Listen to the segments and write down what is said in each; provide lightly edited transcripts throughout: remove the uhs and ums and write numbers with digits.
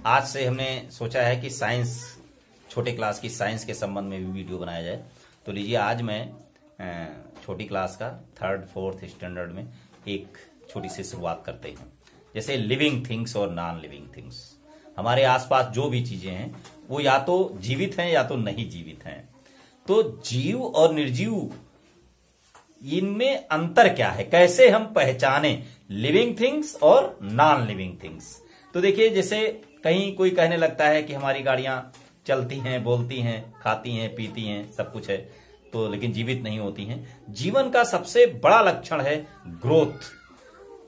आज से हमने सोचा है कि साइंस, छोटे क्लास की साइंस के संबंध में भी वीडियो बनाया जाए। तो लीजिए, आज मैं छोटी क्लास का 3rd 4th स्टैंडर्ड में एक छोटी सी शुरुआत करते हैं। जैसे लिविंग थिंग्स और नॉन लिविंग थिंग्स, हमारे आसपास जो भी चीजें हैं वो या तो जीवित हैं या तो नहीं जीवित हैं। तो जीव और निर्जीव, इनमें अंतर क्या है, कैसे हम पहचाने लिविंग थिंग्स और नॉन लिविंग थिंग्स। तो देखिए, जैसे कहीं कोई कहने लगता है कि हमारी गाड़ियां चलती हैं, बोलती हैं, खाती हैं, पीती हैं, सब कुछ है, तो लेकिन जीवित नहीं होती हैं। जीवन का सबसे बड़ा लक्षण है ग्रोथ,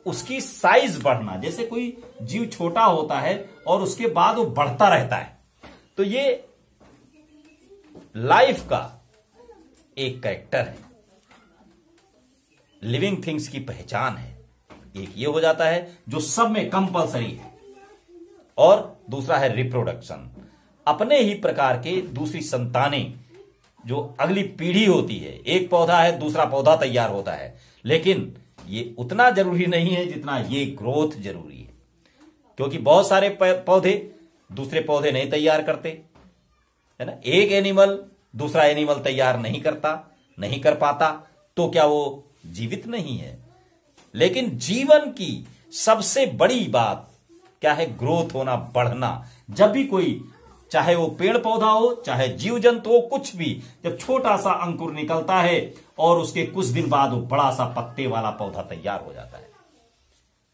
उसकी साइज बढ़ना। जैसे कोई जीव छोटा होता है और उसके बाद वो बढ़ता रहता है, तो ये लाइफ का एक कैरेक्टर है, लिविंग थिंग्स की पहचान है। एक ये हो जाता है जो सब में कंपलसरी है, और दूसरा है रिप्रोडक्शन। अपने ही प्रकार के दूसरी संतानें, जो अगली पीढ़ी होती है, एक पौधा है दूसरा पौधा तैयार होता है, लेकिन ये उतना जरूरी नहीं है जितना ये ग्रोथ जरूरी है। क्योंकि बहुत सारे पौधे दूसरे पौधे नहीं तैयार करते, है ना। एक एनिमल दूसरा एनिमल तैयार नहीं कर पाता, तो क्या वो जीवित नहीं है? लेकिन जीवन की सबसे बड़ी बात क्या है? ग्रोथ होना, बढ़ना। जब भी कोई, चाहे वो पेड़ पौधा हो, चाहे जीव जंतु हो, कुछ भी, जब छोटा सा अंकुर निकलता है और उसके कुछ दिन बाद वो बड़ा सा पत्ते वाला पौधा तैयार हो जाता है।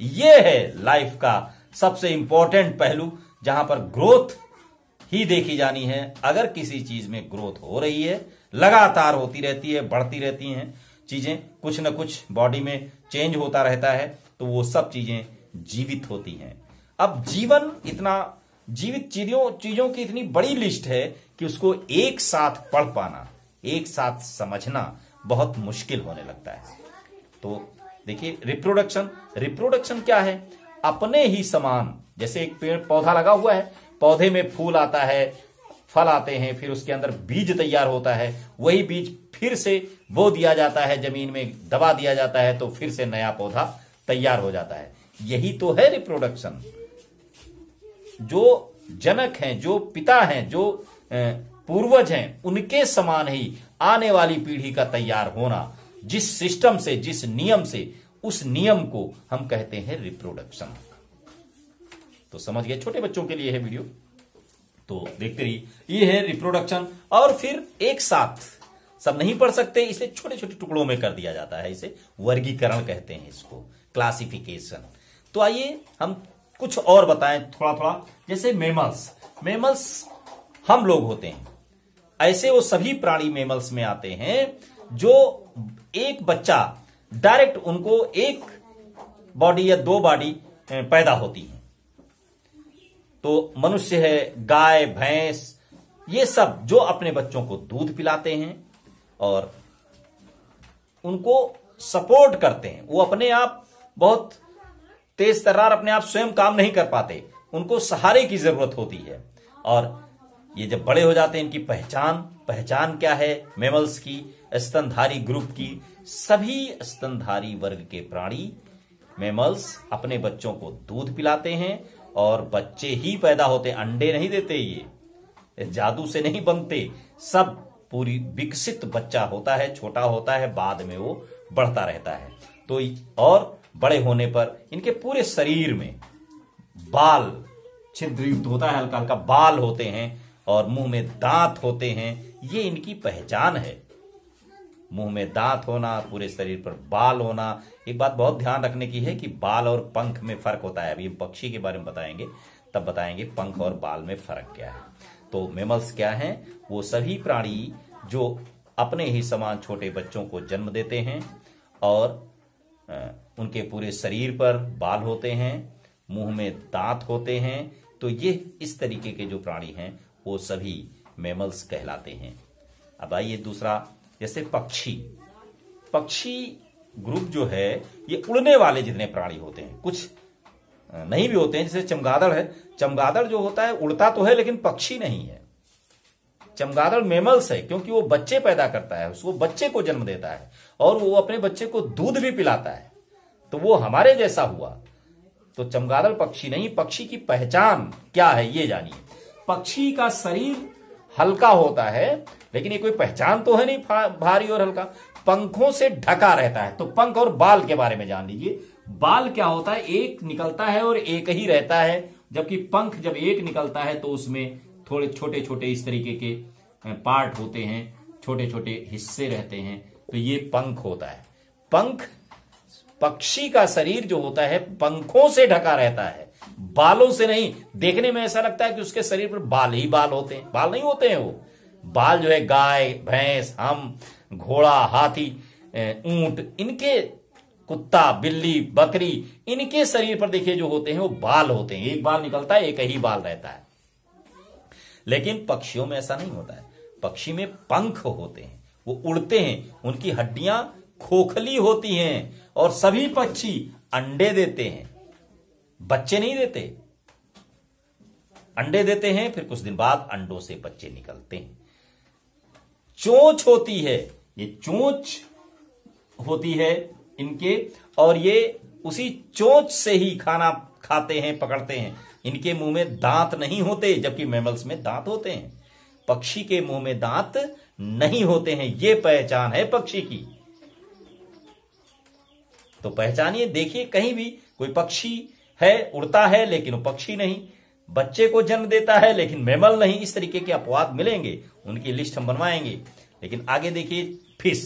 यह है लाइफ का सबसे इंपॉर्टेंट पहलू, जहां पर ग्रोथ ही देखी जानी है। अगर किसी चीज में ग्रोथ हो रही है, लगातार होती रहती है, बढ़ती रहती हैं चीजें, कुछ न कुछ बॉडी में चेंज होता रहता है, तो वो सब चीजें जीवित होती हैं। अब जीवन इतना जीवित चीजों की इतनी बड़ी लिस्ट है कि उसको एक साथ पढ़ पाना, एक साथ समझना बहुत मुश्किल होने लगता है। तो देखिए, रिप्रोडक्शन क्या है? अपने ही समान, जैसे एक पेड़ पौधा लगा हुआ है, पौधे में फूल आता है, फल आते हैं, फिर उसके अंदर बीज तैयार होता है, वही बीज फिर से बो दिया जाता है, जमीन में दबा दिया जाता है, तो फिर से नया पौधा तैयार हो जाता है। यही तो है रिप्रोडक्शन। जो जनक हैं, जो पिता हैं, जो पूर्वज हैं, उनके समान ही आने वाली पीढ़ी का तैयार होना, जिस सिस्टम से, जिस नियम से, उस नियम को हम कहते हैं रिप्रोडक्शन। तो समझ गए? छोटे बच्चों के लिए है वीडियो, तो देखते रहिए। ये है रिप्रोडक्शन। और फिर एक साथ सब नहीं पढ़ सकते, इसलिए छोटे छोटे टुकड़ों में कर दिया जाता है। इसे वर्गीकरण कहते हैं, इसको क्लासिफिकेशन। तो आइए हम कुछ और बताएं थोड़ा थोड़ा। जैसे मेमल्स हम लोग होते हैं, ऐसे वो सभी प्राणी मेमल्स में आते हैं जो एक बच्चा डायरेक्ट, उनको एक बॉडी या 2 बॉडी पैदा होती है। तो मनुष्य है, गाय, भैंस, ये सब जो अपने बच्चों को दूध पिलाते हैं और उनको सपोर्ट करते हैं। वो अपने आप बहुत तेज तर्रार अपने आप स्वयं काम नहीं कर पाते, उनको सहारे की जरूरत होती है। और ये जब बड़े हो जाते हैं, इनकी पहचान क्या है? मेमल्स की, स्तनधारी ग्रुप की, सभी स्तनधारी वर्ग के प्राणी मेमल्स अपने बच्चों को दूध पिलाते हैं और बच्चे ही पैदा होते हैं, अंडे नहीं देते, ये जादू से नहीं बनते। सब पूरी विकसित बच्चा होता है, छोटा होता है, बाद में वो बढ़ता रहता है। तो और बड़े होने पर इनके पूरे शरीर में बाल छिद्रयुक्त होता है, हल्का हल्का बाल होते हैं, और मुंह में दांत होते हैं। ये इनकी पहचान है, मुंह में दांत होना, पूरे शरीर पर बाल होना। एक बात बहुत ध्यान रखने की है कि बाल और पंख में फर्क होता है। अभी पक्षी के बारे में बताएंगे, तब बताएंगे पंख और बाल में फर्क क्या है। तो मेमल्स क्या हैं? वो सभी प्राणी जो अपने ही समान छोटे बच्चों को जन्म देते हैं, और उनके पूरे शरीर पर बाल होते हैं, मुंह में दांत होते हैं। तो ये इस तरीके के जो प्राणी हैं वो सभी मेमल्स कहलाते हैं। अब आइए दूसरा, जैसे पक्षी ग्रुप जो है, ये उड़ने वाले जितने प्राणी होते हैं, कुछ नहीं भी होते हैं। जैसे चमगादड़ है, चमगादड़ जो होता है उड़ता तो है लेकिन पक्षी नहीं है। चमगादड़ मेमल्स है, क्योंकि वो बच्चे पैदा करता है, उसको बच्चे को जन्म देता है और वो अपने बच्चे को दूध भी पिलाता है, तो वो हमारे जैसा हुआ। तो चमगादड़ पक्षी नहीं, पक्षी की पहचान क्या है ये जानिए। पक्षी का शरीर हल्का होता है, लेकिन ये कोई पहचान तो है नहीं भारी और हल्का। पंखों से ढका रहता है। तो पंख और बाल के बारे में जान लीजिए। बाल क्या होता है, एक निकलता है और एक ही रहता है, जबकि पंख जब एक निकलता है तो उसमें थोड़े छोटे छोटे इस तरीके के पार्ट होते हैं, छोटे छोटे हिस्से रहते हैं, तो ये पंख होता है। पंख, पक्षी का शरीर जो होता है पंखों से ढका रहता है, बालों से नहीं। देखने में ऐसा लगता है कि उसके शरीर पर बाल ही बाल होते हैं, बाल नहीं होते हैं। वो बाल जो है गाय, भैंस, हम, घोड़ा, हाथी, ऊंट, इनके, कुत्ता, बिल्ली, बकरी, इनके शरीर पर देखिए जो होते हैं वो बाल होते हैं। एक बाल निकलता है, एक ही बाल रहता है। लेकिन पक्षियों में ऐसा नहीं होता है। पक्षी में पंख होते हैं, वो उड़ते हैं, उनकी हड्डियां खोखली होती हैं। और सभी पक्षी अंडे देते हैं, बच्चे नहीं देते। अंडे देते हैं, फिर कुछ दिन बाद अंडों से बच्चे निकलते हैं। चोंच होती है, ये चोंच होती है इनके, और ये उसी चोंच से ही खाना खाते हैं, पकड़ते हैं। इनके मुंह में दांत नहीं होते, जबकि मैमल्स में दांत होते हैं। पक्षी के मुंह में दांत नहीं होते हैं। ये पहचान है पक्षी की। तो पहचानिए, देखिए कहीं भी कोई पक्षी है, उड़ता है लेकिन वो पक्षी नहीं, बच्चे को जन्म देता है लेकिन मैमल नहीं। इस तरीके के अपवाद मिलेंगे, उनकी लिस्ट हम बनवाएंगे। लेकिन आगे देखिए, फिश,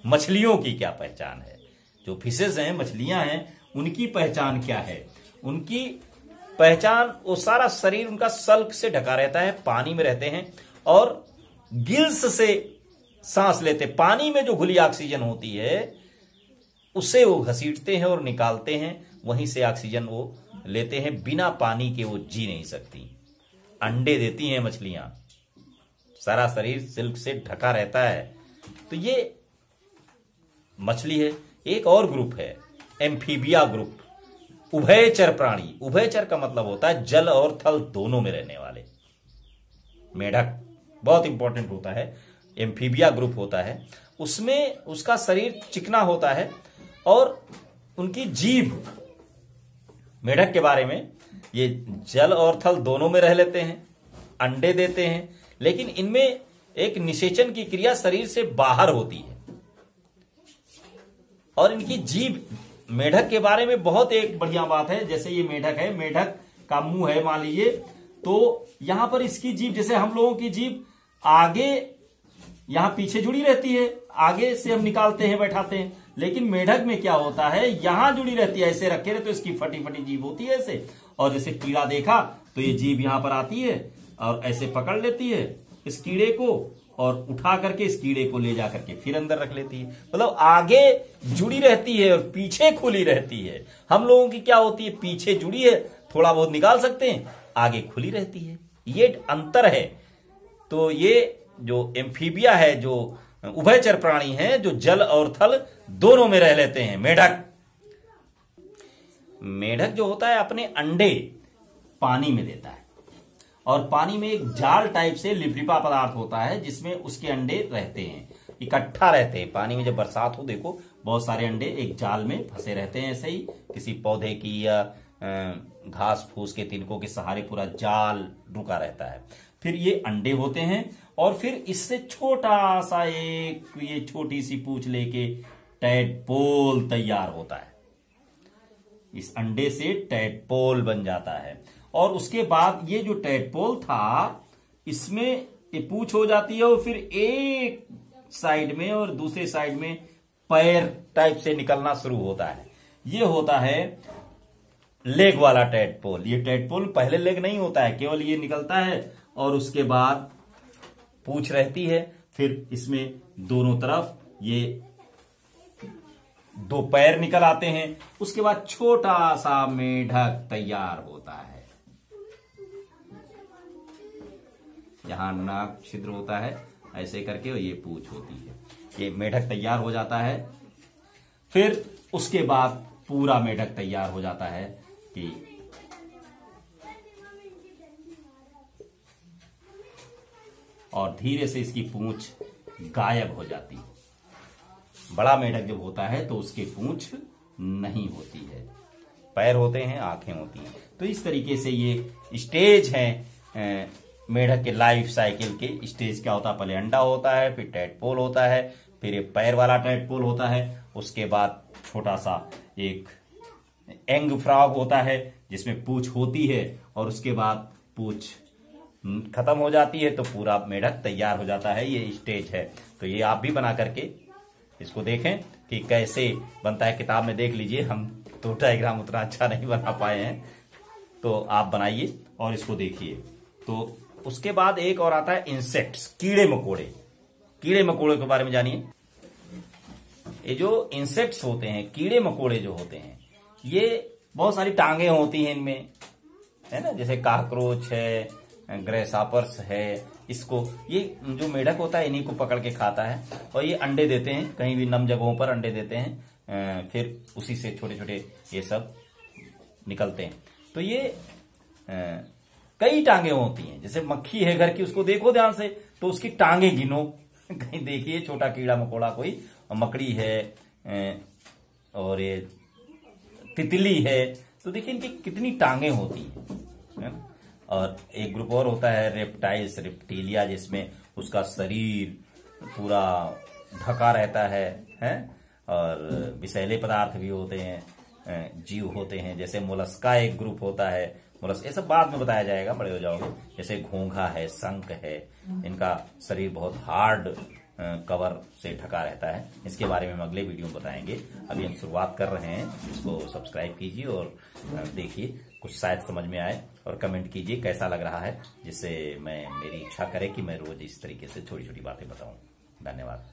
मछलियों की क्या पहचान है। जो फिशेज हैं, मछलियां हैं, उनकी पहचान क्या है। उनकी पहचान, वो सारा शरीर उनका सल्क से ढका रहता है, पानी में रहते हैं और गिल्स से सांस लेते। पानी में जो घुली ऑक्सीजन होती है उसे वो घसीटते हैं और निकालते हैं, वहीं से ऑक्सीजन वो लेते हैं। बिना पानी के वो जी नहीं सकती। अंडे देती हैं मछलियां, सारा शरीर सिल्क से ढका रहता है। तो ये मछली है। एक और ग्रुप है, एम्फीबिया ग्रुप, उभयचर प्राणी। उभयचर का मतलब होता है जल और थल दोनों में रहने वाले। मेढक बहुत इंपॉर्टेंट होता है, एम्फीबिया ग्रुप होता है। उसमें उसका शरीर चिकना होता है और उनकी जीभ, मेढक के बारे में, ये जल और थल दोनों में रह लेते हैं, अंडे देते हैं, लेकिन इनमें एक निषेचन की क्रिया शरीर से बाहर होती है। और इनकी जीभ, मेढक के बारे में बहुत एक बढ़िया बात है। जैसे ये मेढक है, मेढक का मुंह है मान लीजिए, तो यहां पर इसकी जीभ, जैसे हम लोगों की जीभ आगे यहां पीछे जुड़ी रहती है, आगे से हम निकालते हैं, बैठाते हैं। लेकिन मेढक में क्या होता है, यहां जुड़ी रहती है, ऐसे रखे रहे तो इसकी फटी फटी जीभ होती है ऐसे। और जैसे कीड़ा देखा तो ये जीभ यहां पर आती है और ऐसे पकड़ लेती है इस कीड़े को और उठा करके इस कीड़े को ले जा करके फिर अंदर रख लेती है। मतलब आगे जुड़ी रहती है और पीछे खुली रहती है। हम लोगों की क्या होती है, पीछे जुड़ी है, थोड़ा बहुत निकाल सकते हैं, आगे खुली रहती है। ये अंतर है। तो ये जो एम्फीबिया है, जो उभयचर प्राणी है, जो जल और थल दोनों में रह लेते हैं। मेढक जो होता है अपने अंडे पानी में देता है, और पानी में एक जाल टाइप से लिपलिपा पदार्थ होता है जिसमें उसके अंडे रहते हैं, इकट्ठा रहते हैं। पानी में जब बरसात हो, देखो बहुत सारे अंडे एक जाल में फंसे रहते हैं, ऐसे ही किसी पौधे की या घास फूस के तिनकों के सहारे पूरा जाल रुका रहता है। फिर ये अंडे होते हैं और फिर इससे छोटा सा एक, ये छोटी सी पूंछ लेके टैडपोल तैयार होता है। इस अंडे से टैडपोल बन जाता है। और उसके बाद ये जो टैडपोल था, इसमें ये पूंछ हो जाती है और फिर एक साइड में और दूसरे साइड में पैर टाइप से निकलना शुरू होता है। ये होता है लेग वाला टैडपोल। ये टैडपोल पहले लेग नहीं होता है, केवल ये निकलता है और उसके बाद पूंछ रहती है। फिर इसमें दोनों तरफ ये दो पैर निकल आते हैं। उसके बाद छोटा सा मेढक तैयार होता है। यहां नाक छिद्र होता है, ऐसे करके और ये पूंछ होती है। ये मेढक तैयार हो जाता है। फिर उसके बाद पूरा मेढक तैयार हो जाता है कि और धीरे से इसकी पूंछ गायब हो जाती है। बड़ा मेढक जब होता है तो उसकी पूंछ नहीं होती है। पैर होते हैं, आंखें होती हैं। तो इस तरीके से ये स्टेज है मेढक के लाइफ साइकिल के। स्टेज क्या होता है, पहले अंडा होता है, फिर टैडपोल होता है, फिर एक पैर वाला टैडपोल होता है, उसके बाद छोटा सा एक एंग फ्रॉग होता है जिसमें पूंछ होती है, और उसके बाद पूंछ खत्म हो जाती है तो पूरा मेढक तैयार हो जाता है। ये स्टेज है। तो ये आप भी बना करके इसको देखें कि कैसे बनता है। किताब में देख लीजिए, हम तो डायग्राम उतना अच्छा नहीं बना पाए हैं, तो आप बनाइए और इसको देखिए। तो उसके बाद एक और आता है इंसेक्ट्स, कीड़े मकोड़े। कीड़े मकोड़े के बारे में जानिए। ये जो इंसेक्ट्स होते हैं, कीड़े मकोड़े जो होते हैं, ये बहुत सारी टांगे होती हैं इनमें, है ना, जैसे काकरोच है, ग्रेसहापर्स है। इसको ये जो मेढक होता है इन्हीं को पकड़ के खाता है, और ये अंडे देते हैं, कहीं भी नम जगहों पर अंडे देते हैं, फिर उसी से छोटे छोटे ये सब निकलते हैं। तो ये कई टांगे होती हैं। जैसे मक्खी है घर की, उसको देखो ध्यान से तो उसकी टांगे गिनो। कहीं देखिए छोटा कीड़ा मकोड़ा कोई, मकड़ी है और ये तितली है, तो देखिए इनकी कितनी टांगे होती हैं। और एक ग्रुप और होता है रेप्टाइल्स, रेप्टिलिया, जिसमें उसका शरीर पूरा ढका रहता है, और विषैले पदार्थ भी होते हैं, जीव होते हैं। जैसे मोलस्का एक ग्रुप होता है, मोलस्क, ये सब बाद में बताया जाएगा, बड़े हो जाओगे। जैसे घोंघा है, शंख है, इनका शरीर बहुत हार्ड कवर से ढका रहता है। इसके बारे में हम अगले वीडियो में बताएंगे। अभी हम शुरुआत कर रहे हैं, इसको सब्सक्राइब कीजिए और देखिए, कुछ शायद समझ में आए, और कमेंट कीजिए कैसा लग रहा है, जिससे मेरी इच्छा करे कि मैं रोज इस तरीके से छोटी छोटी बातें बताऊं। धन्यवाद।